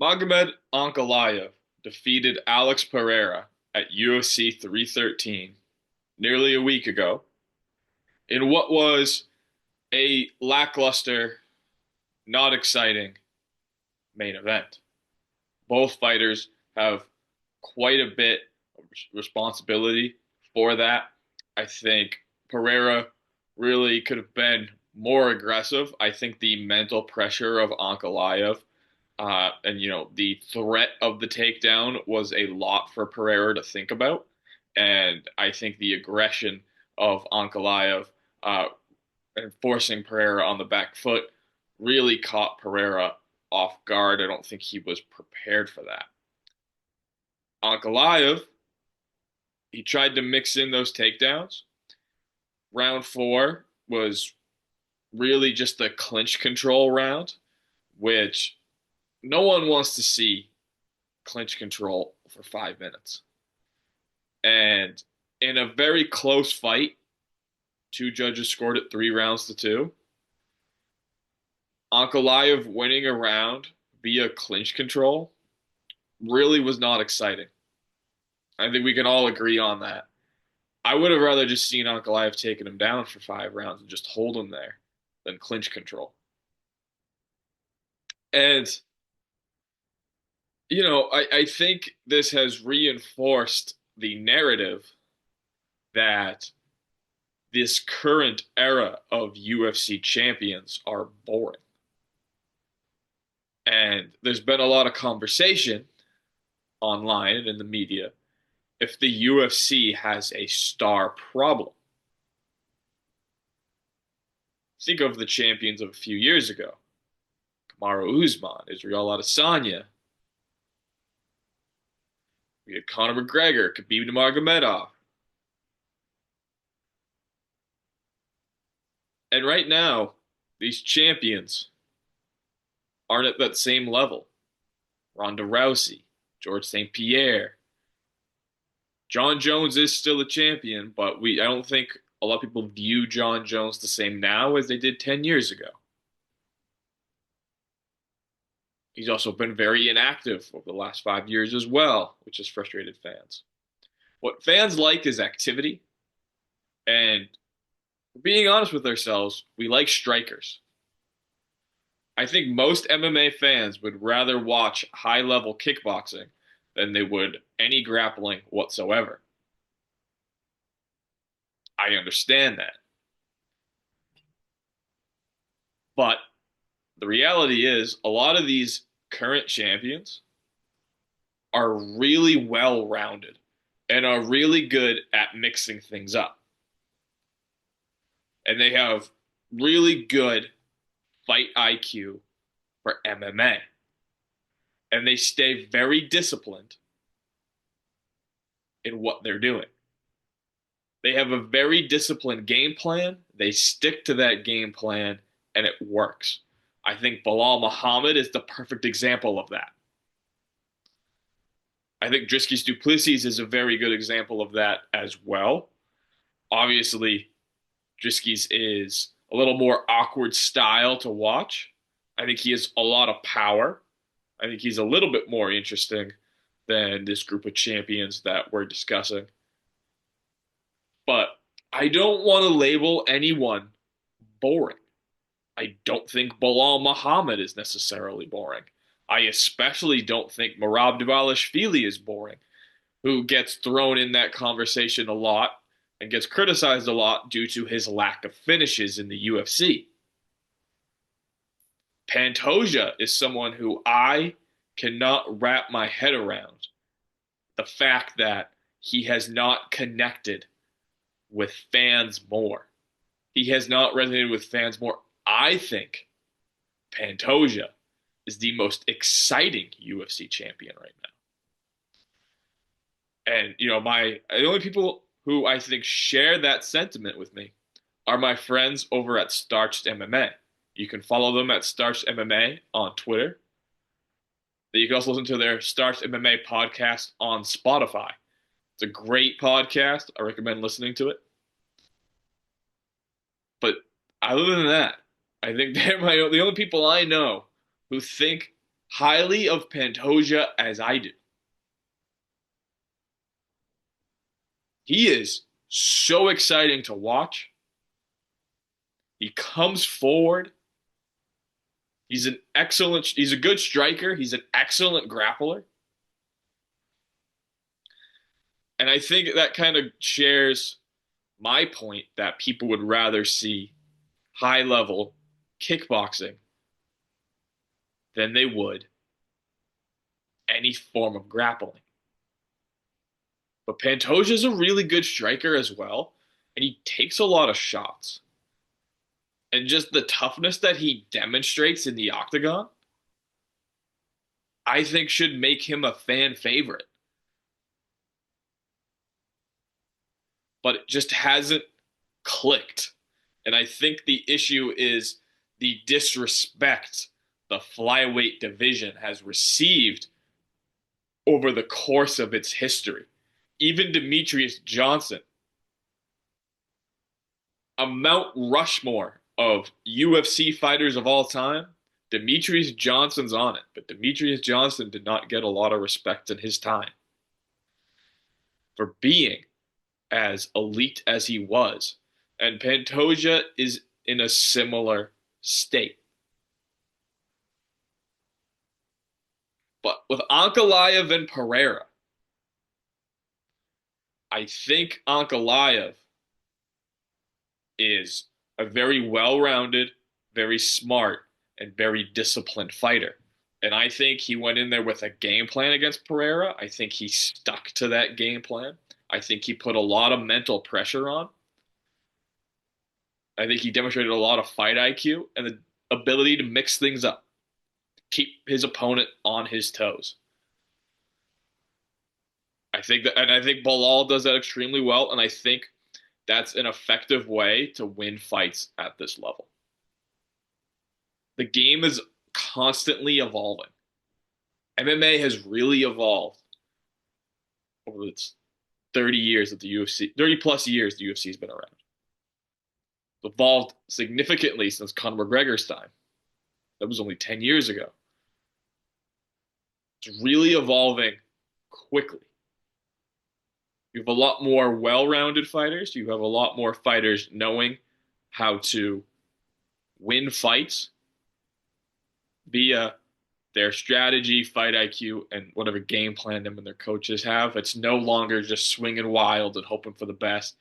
Magomed Ankalaev defeated Alex Pereira at UFC 313 nearly a week ago in what was a lackluster, not exciting main event. Both fighters have quite a bit of responsibility for that. I think Pereira really could have been more aggressive. I think the mental pressure of Ankalaev and the threat of the takedown was a lot for Pereira to think about, and I think the aggression of Ankalaev uh, and forcing Pereira on the back foot really caught Pereira off guard. I don't think he was prepared for that. Ankalaev, he tried to mix in those takedowns. Round four was really just a clinch control round, which no one wants to see clinch control for 5 minutes. And in a very close fight, two judges scored it 3 rounds to 2. Ankalaev winning a round via clinch control really was not exciting. I think we can all agree on that. I would have rather just seen Ankalaev taking him down for 5 rounds and just hold him there than clinch control. And, I think this has reinforced the narrative that this current era of UFC champions are boring. And there's been a lot of conversation online and in the media if the UFC has a star problem. Think of the champions of a few years ago: Kamaru Usman, Israel Adesanya. We had Conor McGregor, Khabib Nurmagomedov. And right now, these champions aren't at that same level. Ronda Rousey, George St. Pierre. John Jones is still a champion, but I don't think a lot of people view John Jones the same now as they did 10 years ago. He's also been very inactive over the last 5 years as well, which has frustrated fans. What fans like is activity, and being honest with ourselves, we like strikers. I think most MMA fans would rather watch high-level kickboxing than they would any grappling whatsoever. I understand that. But the reality is, a lot of these current champions are really well rounded and are really good at mixing things up. And they have really good fight IQ for MMA. And they stay very disciplined in what they're doing. They have a very disciplined game plan. They stick to that game plan and it works. I think Bilal Muhammad is the perfect example of that. I think Dricus Du Plessis is a very good example of that as well. Obviously, Dricus is a little more awkward style to watch. I think he has a lot of power. I think he's a little bit more interesting than this group of champions that we're discussing. But I don't want to label anyone boring. I don't think Bilal Muhammad is necessarily boring. I especially don't think Merab Dvalishvili is boring, who gets thrown in that conversation a lot and gets criticized a lot due to his lack of finishes in the UFC. Pantoja is someone who I cannot wrap my head around the fact that he has not connected with fans more. He has not resonated with fans more. I think Pantoja is the most exciting UFC champion right now. And the only people who I think share that sentiment with me are my friends over at Starched MMA. You can follow them at Starched MMA on Twitter. You can also listen to their Starched MMA podcast on Spotify. It's a great podcast. I recommend listening to it. But other than that, I think they're the only people I know who think highly of Pantoja as I do. He is so exciting to watch. He comes forward. He's a good striker. He's an excellent grappler. And I think that kind of shares my point that people would rather see high level kickboxing than they would any form of grappling. But Pantoja is a really good striker as well, and he takes a lot of shots. And just the toughness that he demonstrates in the octagon, I think should make him a fan favorite. But it just hasn't clicked. And I think the issue is the disrespect the flyweight division has received over the course of its history. Even Demetrius Johnson, a Mount Rushmore of UFC fighters of all time, Demetrius Johnson's on it, but Demetrius Johnson did not get a lot of respect in his time for being as elite as he was. And Pantoja is in a similar state. But with Ankalaev and Pereira, I think Ankalaev is a very well-rounded, very smart, and very disciplined fighter. And I think he went in there with a game plan against Pereira. I think he stuck to that game plan. I think he put a lot of mental pressure on. I think he demonstrated a lot of fight IQ and the ability to mix things up, keep his opponent on his toes. I think Bilal does that extremely well, and I think that's an effective way to win fights at this level. The game is constantly evolving. MMA has really evolved over its 30 years that the UFC, 30 plus years the UFC has been around. It's evolved significantly since Conor McGregor's time. That was only 10 years ago. It's really evolving quickly. You have a lot more well-rounded fighters. You have a lot more fighters knowing how to win fights via their strategy, fight IQ, and whatever game plan them and their coaches have. It's no longer just swinging wild and hoping for the best,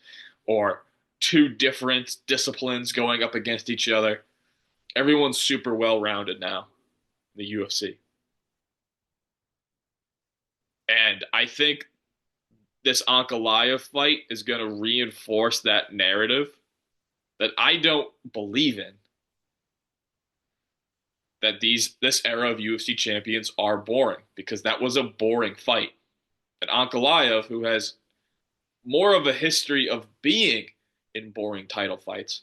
or two different disciplines going up against each other. Everyone's super well-rounded now in the UFC. And I think this Ankalaev fight is going to reinforce that narrative that I don't believe in. That this era of UFC champions are boring, because that was a boring fight. And Ankalaev, who has more of a history of being in boring title fights,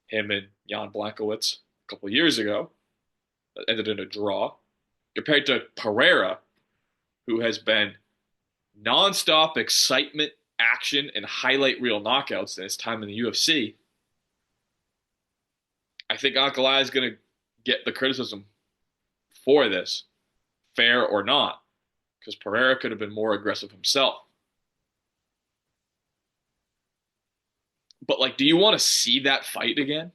him and Jan Blachowicz a couple years ago, that ended in a draw, compared to Pereira, who has been nonstop excitement, action, and highlight reel knockouts in his time in the UFC. I think Ankalaev is going to get the criticism for this, fair or not, because Pereira could have been more aggressive himself. But, like, do you want to see that fight again?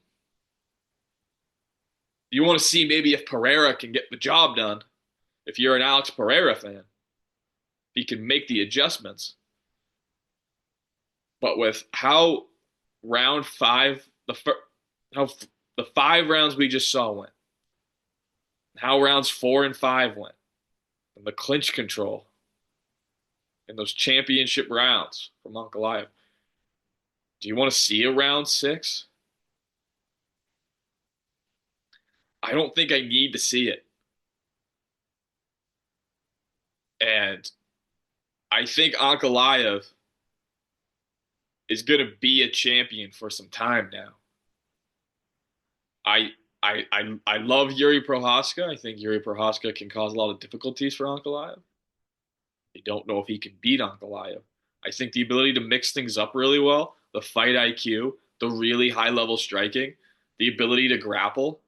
Do you want to see maybe if Pereira can get the job done? If you're an Alex Pereira fan, he can make the adjustments. But with how round five, how the 5 rounds we just saw went, how rounds 4 and 5 went, and the clinch control, and those championship rounds from Ankalaev, do you want to see a round 6? I don't think I need to see it. And I think Ankalaev is going to be a champion for some time now. I love Yuri Prochazka. I think Yuri Prochazka can cause a lot of difficulties for Ankalaev. I don't know if he can beat Ankalaev. I think the ability to mix things up really well, the fight IQ, the really high level striking, the ability to grapple,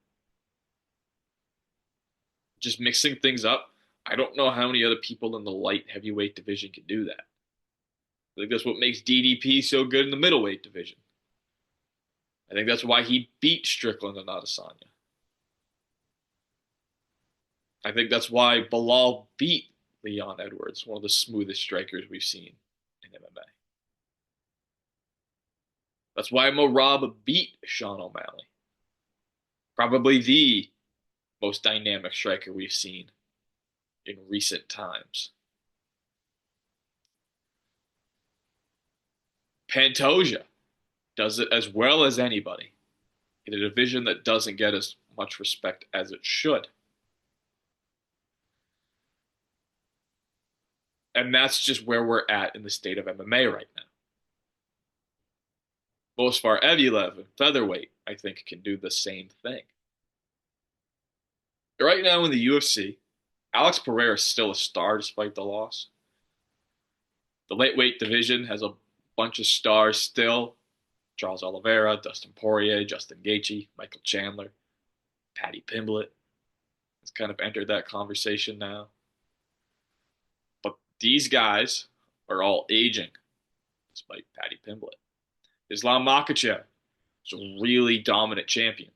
just mixing things up. I don't know how many other people in the light heavyweight division can do that. I think that's what makes DDP so good in the middleweight division. I think that's why he beat Strickland and Adesanya. I think that's why Bilal beat Leon Edwards, one of the smoothest strikers we've seen in MMA. That's why Merab beat Sean O'Malley. Probably the most dynamic striker we've seen in recent times. Pantoja does it as well as anybody in a division that doesn't get as much respect as it should. And that's just where we're at in the state of MMA right now. Movsar Evloev in featherweight, I think, can do the same thing. Right now in the UFC, Alex Pereira is still a star despite the loss. The lightweight division has a bunch of stars still. Charles Oliveira, Dustin Poirier, Justin Gaethje, Michael Chandler, Paddy Pimblett has kind of entered that conversation now. But these guys are all aging, despite Paddy Pimblett. Islam Makhachev is a really dominant champion.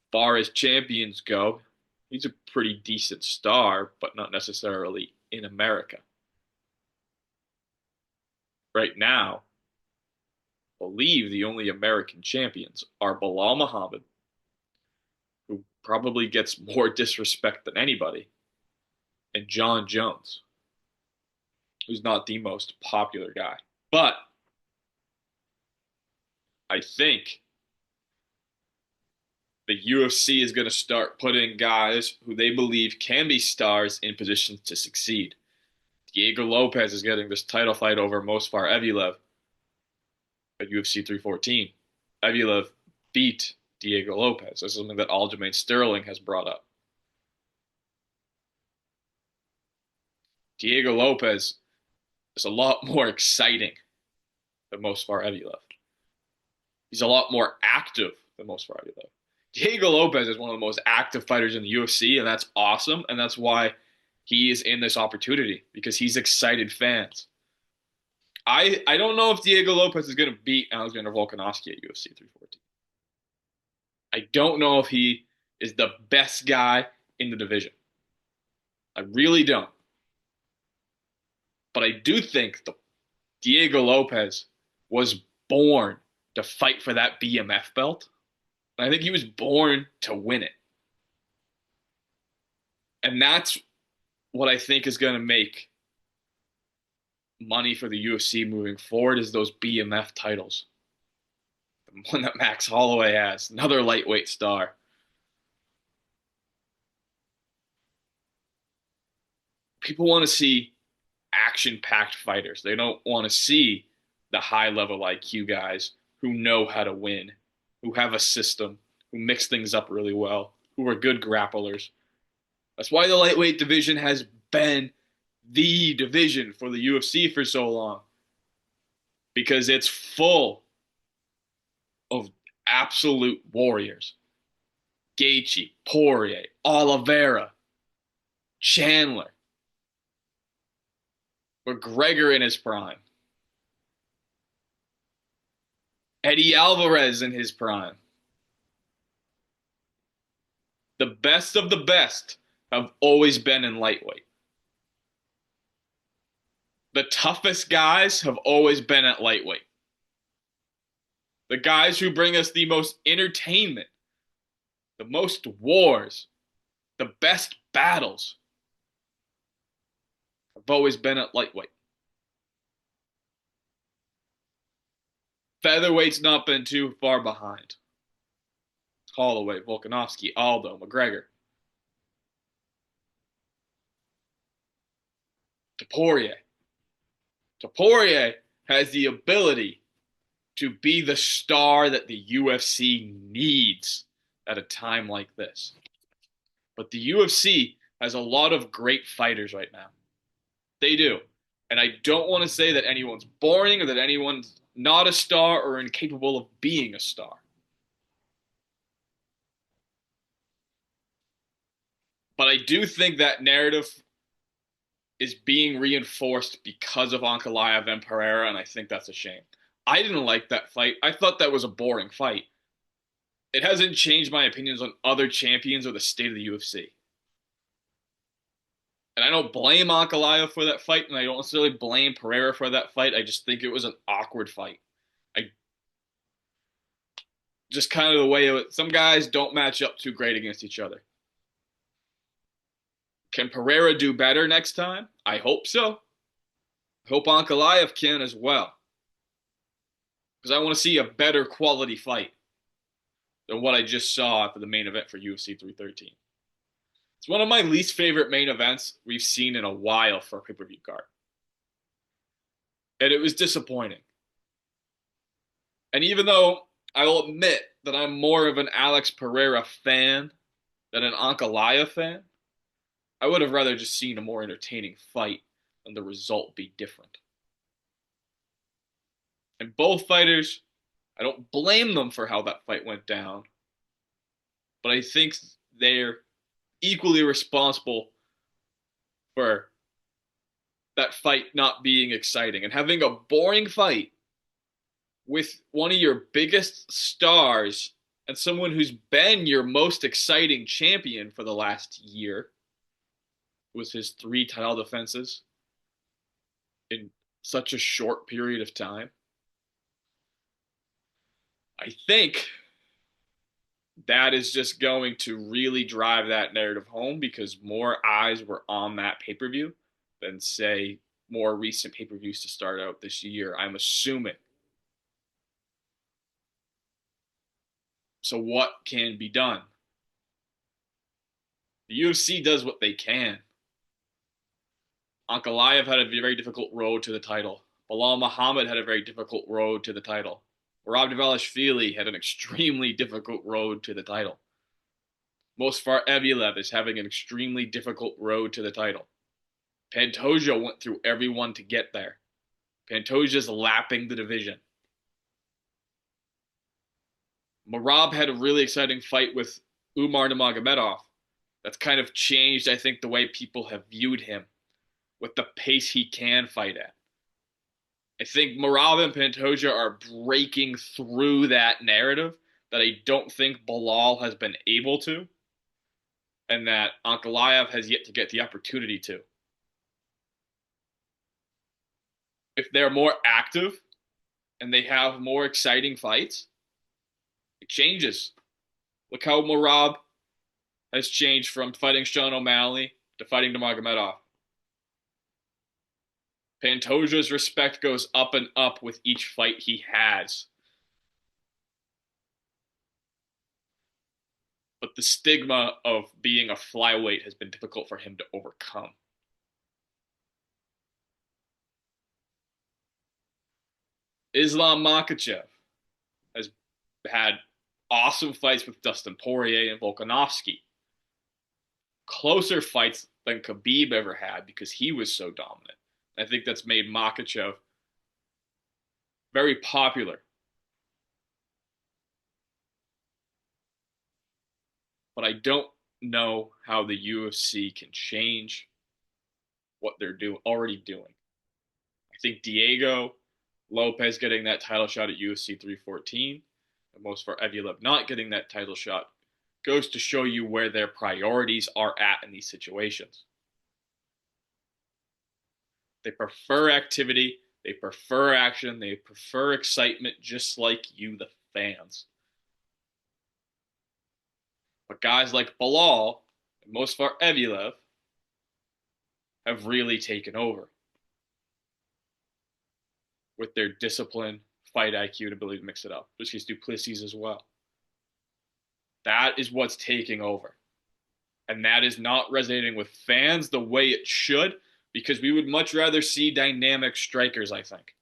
As far as champions go, he's a pretty decent star, but not necessarily in America. Right now, I believe the only American champions are Bilal Muhammad, who probably gets more disrespect than anybody, and John Jones, who's not the most popular guy. But I think the UFC is going to start putting guys who they believe can be stars in positions to succeed. Diego Lopez is getting this title fight over Movsar Evloev at UFC 314. Evloev beat Diego Lopez. This is something that Aljamain Sterling has brought up. Diego Lopez is a lot more exciting than Movsar Evloev. He's a lot more active than Movsar Evloev. Diego Lopez is one of the most active fighters in the UFC, and that's awesome, and that's why he is in this opportunity, because he's excited fans. I don't know if Diego Lopez is going to beat Alexander Volkanovski at UFC 314. I don't know if he is the best guy in the division. I really don't. But I do think that Diego Lopez was born to fight for that BMF belt. And I think he was born to win it. And that's what I think is going to make money for the UFC moving forward, is those BMF titles. The one that Max Holloway has, another lightweight star. People want to see action-packed fighters. They don't want to see the high-level IQ guys who know how to win, who have a system, who mix things up really well, who are good grapplers. That's why the lightweight division has been the division for the UFC for so long, because it's full of absolute warriors. Gaethje, Poirier, Oliveira, Chandler, McGregor in his prime, Eddie Alvarez in his prime. The best of the best have always been in lightweight. The toughest guys have always been at lightweight. The guys who bring us the most entertainment, the most wars, the best battles have always been at lightweight. Featherweight's not been too far behind. Holloway, Volkanovski, Aldo, McGregor. Poirier. Poirier has the ability to be the star that the UFC needs at a time like this. But the UFC has a lot of great fighters right now. They do. And I don't want to say that anyone's boring or that anyone's not a star or incapable of being a star. But I do think that narrative is being reinforced because of Ankalaev and Pereira, and I think that's a shame. I didn't like that fight. I thought that was a boring fight. It hasn't changed my opinions on other champions or the state of the UFC. And I don't blame Ankalaev for that fight, and I don't necessarily blame Pereira for that fight. I just think it was an awkward fight. I just kind of the way some guys don't match up too great against each other. Can Pereira do better next time? I hope so. I hope Ankalaev can as well. Because I want to see a better quality fight than what I just saw after the main event for UFC 313. It's one of my least favorite main events we've seen in a while for a pay-per-view card. And it was disappointing. And even though I will admit that I'm more of an Alex Pereira fan than an Ankalaev fan, I would have rather just seen a more entertaining fight and the result be different. And both fighters, I don't blame them for how that fight went down, but I think they're equally responsible for that fight not being exciting and having a boring fight with one of your biggest stars and someone who's been your most exciting champion for the last year. It was his 3 title defenses in such a short period of time. I think that is just going to really drive that narrative home because more eyes were on that pay-per-view than, say, more recent pay-per-views to start out this year, I'm assuming. So what can be done? The UFC does what they can. Ankalaev had a very difficult road to the title. Belal Muhammad had a very difficult road to the title. Rob Dvalishvili had an extremely difficult road to the title. Movsar Evloev is having an extremely difficult road to the title. Pantoja went through everyone to get there. Pantoja's lapping the division. Merab had a really exciting fight with Umar Nurmagomedov. That's kind of changed, I think, the way people have viewed him with the pace he can fight at. I think Merab and Pantoja are breaking through that narrative that I don't think Belal has been able to, and that Ankalaev has yet to get the opportunity to. If they're more active and they have more exciting fights, it changes. Look how Merab has changed from fighting Sean O'Malley to fighting Nurmagomedov. Pantoja's respect goes up and up with each fight he has. But the stigma of being a flyweight has been difficult for him to overcome. Islam Makhachev has had awesome fights with Dustin Poirier and Volkanovski. Closer fights than Khabib ever had because he was so dominant. I think that's made Makhachev very popular. But I don't know how the UFC can change what they're already doing. I think Diego Lopez getting that title shot at UFC 314, and Movsar Evloev not getting that title shot, goes to show you where their priorities are at in these situations. They prefer activity, they prefer action, they prefer excitement, just like you, the fans. But guys like Belal and Movsar Evloev have really taken over with their discipline, fight IQ, and ability to mix it up. This is Duplessis as well. That is what's taking over. And that is not resonating with fans the way it should, because we would much rather see dynamic strikers, I think.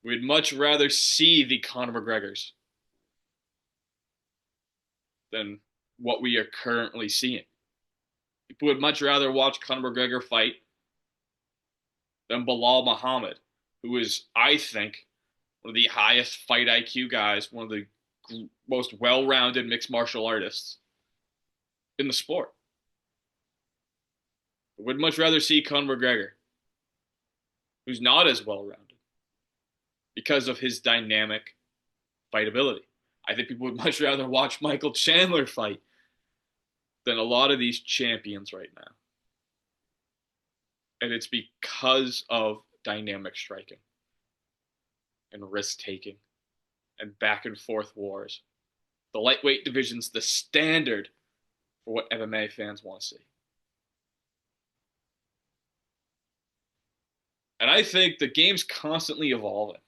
We'd much rather see the Conor McGregors than what we are currently seeing. People would much rather watch Conor McGregor fight than Belal Muhammad, who is, I think, one of the highest fight IQ guys, one of the most well-rounded mixed martial artists in the sport. Would much rather see Conor McGregor, who's not as well rounded because of his dynamic fightability. I think people would much rather watch Michael Chandler fight than a lot of these champions right now. And it's because of dynamic striking and risk taking and back and forth wars. The lightweight division's the standard for what MMA fans want to see. And I think the game's constantly evolving.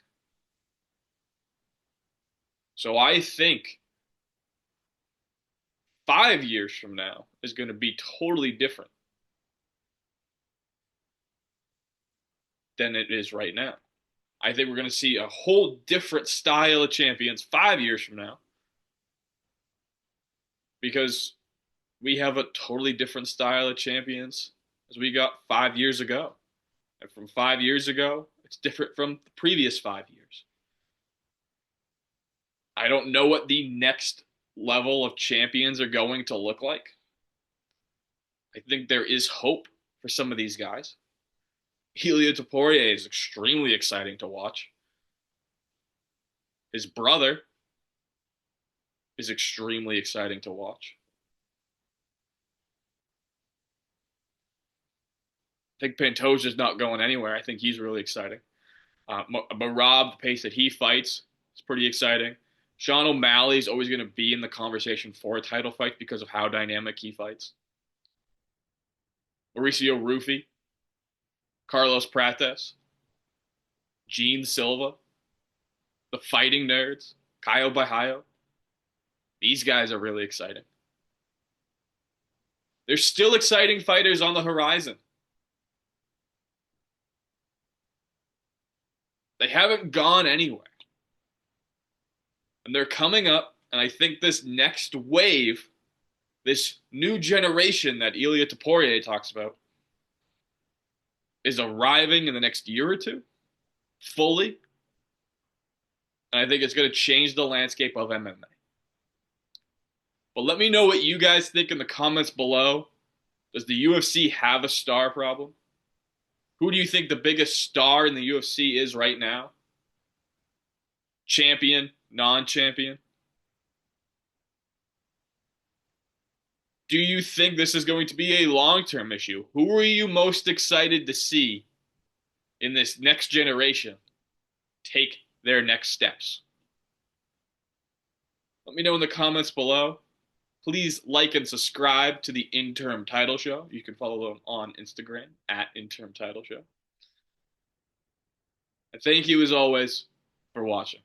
So I think 5 years from now is going to be totally different than it is right now. I think we're going to see a whole different style of champions 5 years from now because we have a totally different style of champions as we got 5 years ago. And from 5 years ago, it's different from the previous 5 years. I don't know what the next level of champions are going to look like. I think there is hope for some of these guys. Ilia Topuria is extremely exciting to watch. His brother is extremely exciting to watch. I think Pantoja's not going anywhere. I think he's really exciting. Merab, the pace that he fights, is pretty exciting. Sean O'Malley is always going to be in the conversation for a title fight because of how dynamic he fights. Mauricio Rufy, Carlos Prates, Gene Silva, the Fighting Nerds, Caio Bahaio. These guys are really exciting. There's still exciting fighters on the horizon. They haven't gone anywhere. And they're coming up, and I think this next wave, this new generation that Ilia Topuria talks about, is arriving in the next year or two, fully. And I think it's going to change the landscape of MMA. But let me know what you guys think in the comments below. Does the UFC have a star problem? Who do you think the biggest star in the UFC is right now? Champion, non-champion? Do you think this is going to be a long-term issue? Who are you most excited to see in this next generation take their next steps? Let me know in the comments below. Please like and subscribe to the Interim Title Show. You can follow them on Instagram at Interim Title Show. And thank you, as always, for watching.